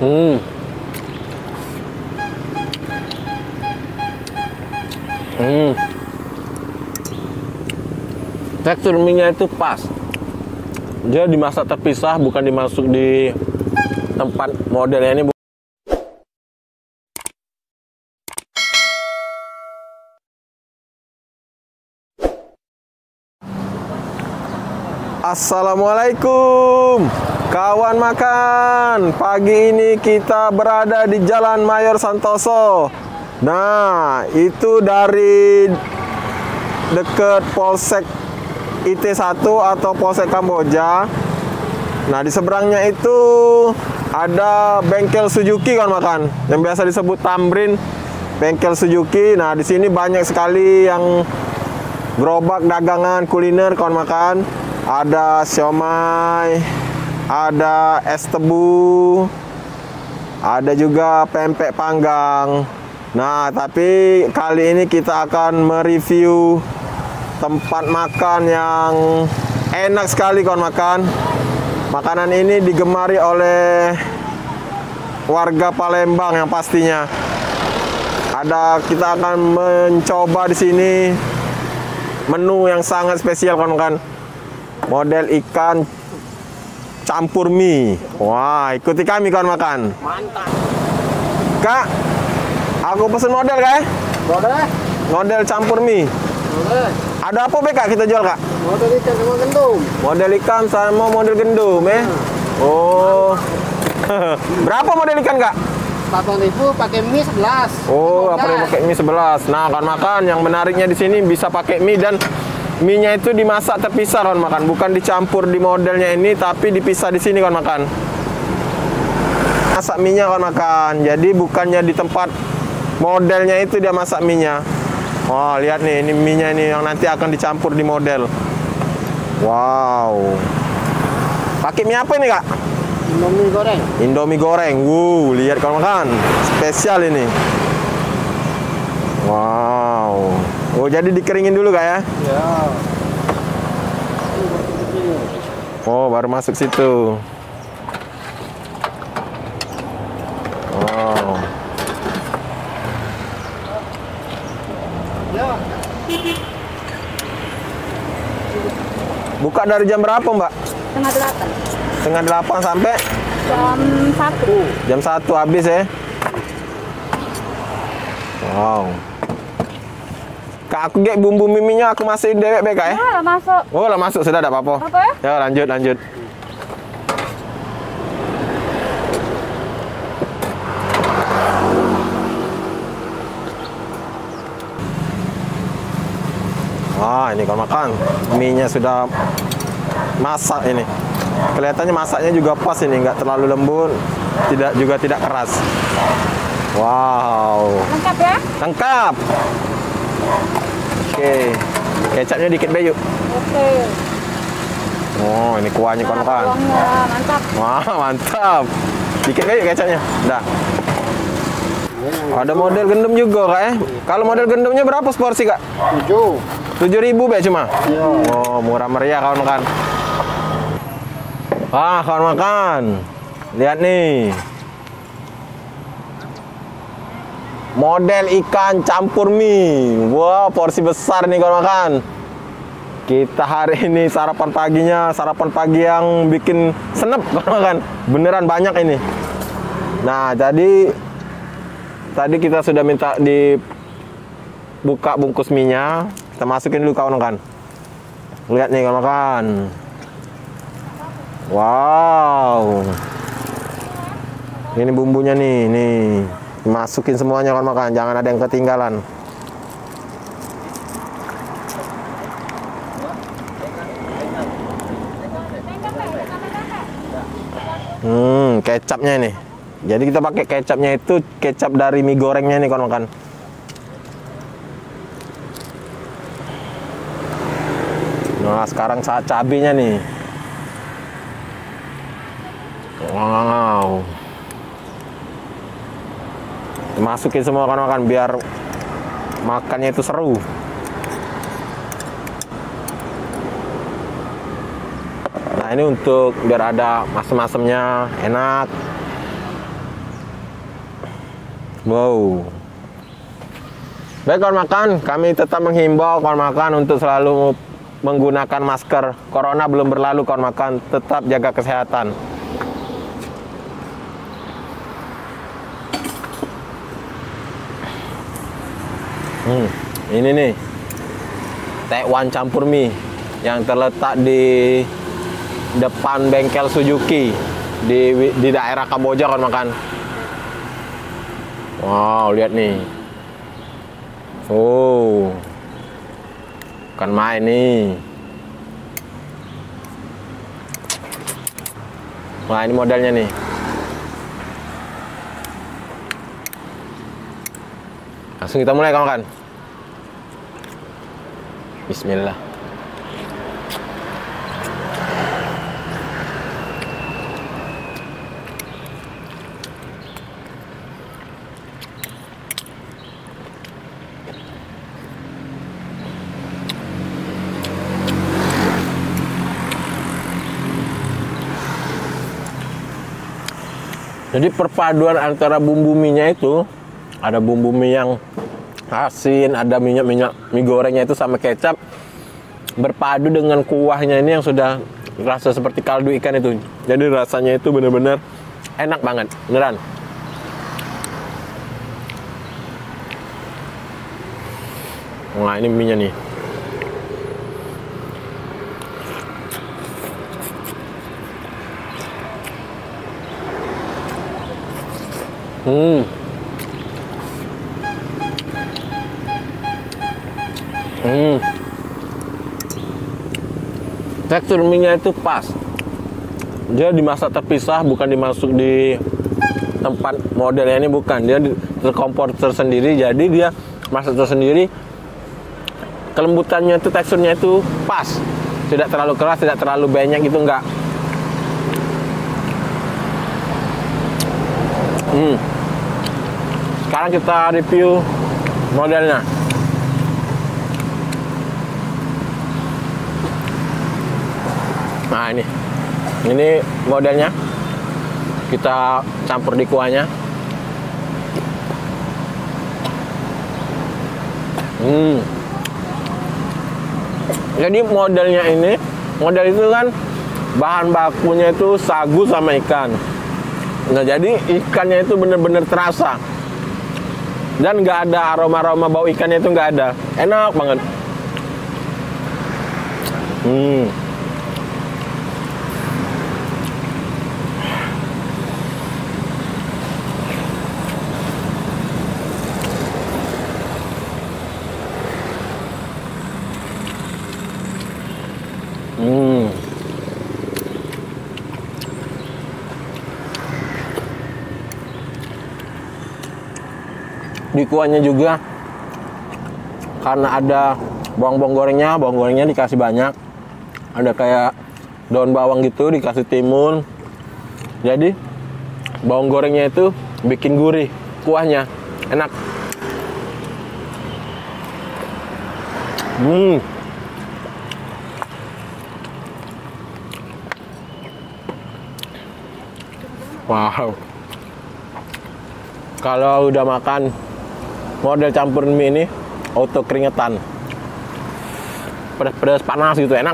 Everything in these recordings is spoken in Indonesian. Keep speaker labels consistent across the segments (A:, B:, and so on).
A: Hmm. Hmm. Tekstur mie-nya itu pas. Dia dimasak terpisah, bukan dimasuk di tempat modelnya ini. Assalamualaikum kawan makan. Pagi ini kita berada di Jalan Mayor Santoso. Nah, itu dari dekat Polsek IT1 atau Polsek Kamboja. Nah, di seberangnya itu ada bengkel Suzuki kawan makan, yang biasa disebut Tamrin, bengkel Suzuki. Nah, di sini banyak sekali yang gerobak dagangan kuliner kawan makan. Ada siomay, ada es tebu, ada juga pempek panggang. Nah, tapi kali ini kita akan mereview tempat makan yang enak sekali kawan makan. Makanan ini digemari oleh warga Palembang yang pastinya. Kita akan mencoba di sini menu yang sangat spesial kawan makan. Model ikan campur mie. Wah, ikuti kami kawan makan.
B: Mantap.
A: Kak, aku pesen model kak.
B: Boleh.
A: Model campur mie.
B: Boleh.
A: Ada apa be kak kita jual kak?
B: Model ikan sama gendum.
A: Model ikan sama model gendum Oh. Berapa model ikan kak?
B: 8.000 pakai mie 11.
A: Oh, apa yang pakai mie 11. Nah, kawan makan, yang menariknya di sini bisa pakai mie dan mie-nya itu dimasak terpisah kawan makan, bukan dicampur di modelnya ini, tapi dipisah di sini kawan makan. Masak mie-nya kawan makan. Jadi bukannya di tempat modelnya itu dia masak mie-nya. Oh, lihat nih, ini mie-nya ini yang nanti akan dicampur di model. Wow. Pakai mie apa ini, Kak?
B: Indomie goreng.
A: Indomie goreng. Lihat kawan makan. Spesial ini. Wow. Oh, jadi dikeringin dulu Kak ya?
B: Ya.
A: Oh, baru masuk situ. Wow.
B: Ya.
A: Buka dari jam berapa, Mbak?
C: Setengah 8.
A: Setengah 8 sampai?
C: Jam 1.
A: Jam 1 habis ya? Wow. Kak, aku get bumbu miminya aku masukin dewek be Kak ya?
C: Lah masuk.
A: Oh, lah masuk sudah, ada apa-apa.
C: Apa ya?
A: Ya, lanjut. Wah, ini kalau makan mie-nya sudah masak ini. Kelihatannya masaknya juga pas ini, nggak terlalu lembut, tidak keras. Wow.
C: Lengkap ya?
A: Lengkap. Oke. Kecapnya dikit be yuk.
C: Oke.
A: Oh, ini kuahnya
C: Nah,
A: kan.
C: tuangnya mantap.
A: Wah, mantap. Dikit be yuk kecapnya. Dah. Ada model gendum juga Kak ya. Kalau model gendumnya berapa seporsi Kak?
B: 7.
A: 7.000 be cuma.
B: Iya.
A: Oh, murah meriah kawan makan. Wah, kawan makan. Lihat nih. Model ikan campur mie. Wah, porsi besar nih kawan makan. Kita hari ini sarapan pagi yang bikin senep kawan makan. Beneran banyak ini. Nah, jadi tadi kita sudah minta dibuka bungkus mie-nya. Kita masukin dulu kawan makan. Lihat nih kawan makan. Wow. Ini bumbunya nih. Masukin semuanya kawan makan, jangan ada yang ketinggalan. Kecapnya nih. Jadi kita pakai kecapnya itu kecap dari mie gorengnya nih kawan makan. Nah, sekarang saat cabenya nih. Wow. Masukin semua kawan makan biar makannya itu seru. Nah, ini untuk biar ada masam-masamnya enak. Wow. Baik kawan makan, kami tetap menghimbau kawan makan untuk selalu menggunakan masker. Corona belum berlalu kawan makan, tetap jaga kesehatan. Ini nih Taekwon campur mie yang terletak di depan bengkel Suzuki di daerah Kamboja kawan makan. Wow, lihat nih. Oh, bukan main nih. Wah, ini modelnya nih. Langsung kita mulai kawan-kawan. Bismillah. Jadi perpaduan antara bumbu mie-nya itu, ada bumbu mie yang asin, ada minyak mie gorengnya itu sama kecap, berpadu dengan kuahnya ini yang sudah rasa seperti kaldu ikan itu. Jadi rasanya itu benar-benar enak banget, beneran. Wah, ini mie-nya nih. Tekstur mie-nya itu pas. Dia dimasak terpisah, bukan dimasuk di tempat modelnya ini, bukan. Dia terkompor tersendiri, jadi dia masak tersendiri. Kelembutannya itu, teksturnya itu pas. Tidak terlalu keras, tidak terlalu banyak, itu enggak. Sekarang kita review modelnya. Nah, ini modelnya. Kita campur di kuahnya. Jadi modelnya ini, model itu kan bahan bakunya itu sagu sama ikan. Nah, jadi ikannya itu bener-bener terasa. Dan nggak ada aroma-aroma bau ikannya, itu nggak ada. Enak banget. Di kuahnya juga, karena ada bawang gorengnya dikasih banyak. Ada kayak daun bawang gitu, dikasih timun. Jadi bawang gorengnya itu bikin gurih kuahnya, enak. Wow. Kalau udah makan model campur mie ini, auto keringetan. Pedas-pedas panas gitu, enak.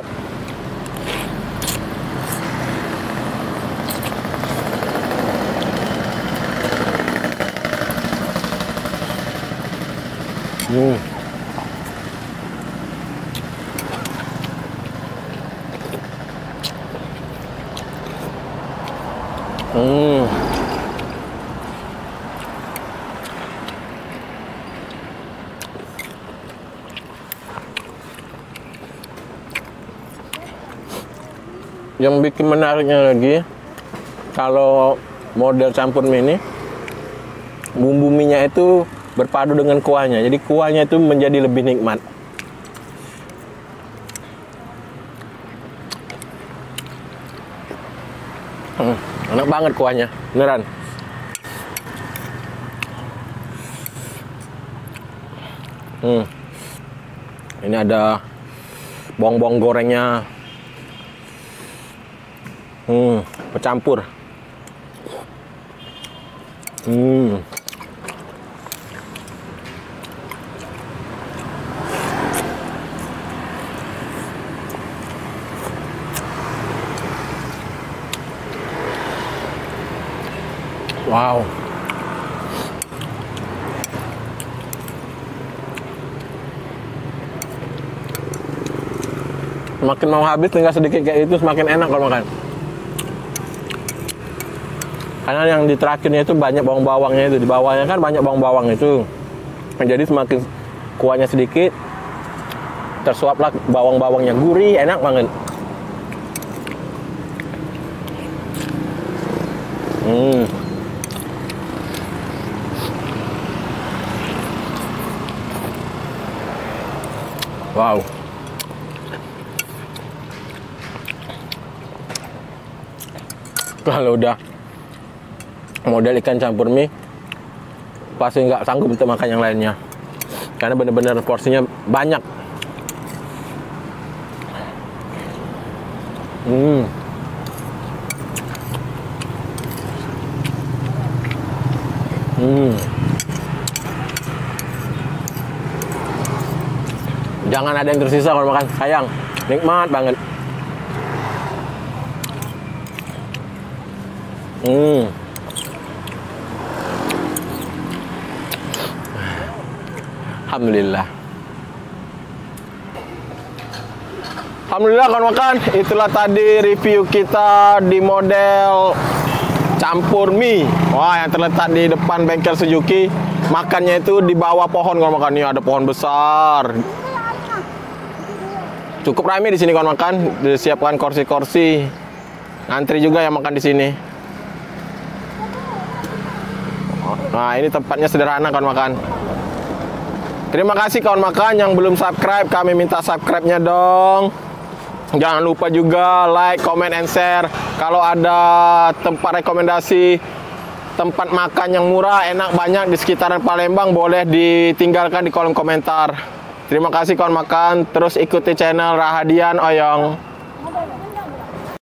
A: Yang bikin menariknya lagi, kalau model campur mie ini, bumbu mie-nya itu berpadu dengan kuahnya. Jadi kuahnya itu menjadi lebih nikmat. Enak banget kuahnya, beneran. Ini ada bawang gorengnya. Bercampur. Wow. Semakin mau habis tinggal sedikit kayak itu semakin enak kalau makan. Karena yang di terakhirnya itu banyak bawang-bawangnya itu. Di bawahnya kan banyak bawang-bawang itu. Jadi semakin kuahnya sedikit, tersuaplah bawang-bawangnya, gurih, enak banget. Wow. Kalau udah model ikan campur mie, pasti nggak sanggup untuk makan yang lainnya. Karena bener-bener porsinya banyak. Jangan ada yang tersisa kalau makan, sayang. Nikmat banget. Alhamdulillah. Alhamdulillah kawan makan. Itulah tadi review kita di model campur mie. Wah, yang terletak di depan bengkel Suzuki. Makannya itu di bawah pohon kawan makan. Nih ada pohon besar. Cukup ramai di sini kawan makan. Disiapkan kursi-kursi. Antri juga yang makan di sini. Nah, ini tempatnya sederhana kawan makan. Terima kasih kawan makan yang belum subscribe, kami minta subscribe-nya dong. Jangan lupa juga like, comment, and share. Kalau ada tempat rekomendasi tempat makan yang murah, enak, banyak di sekitaran Palembang, boleh ditinggalkan di kolom komentar. Terima kasih kawan makan. Terus ikuti channel Rahadian Oyong.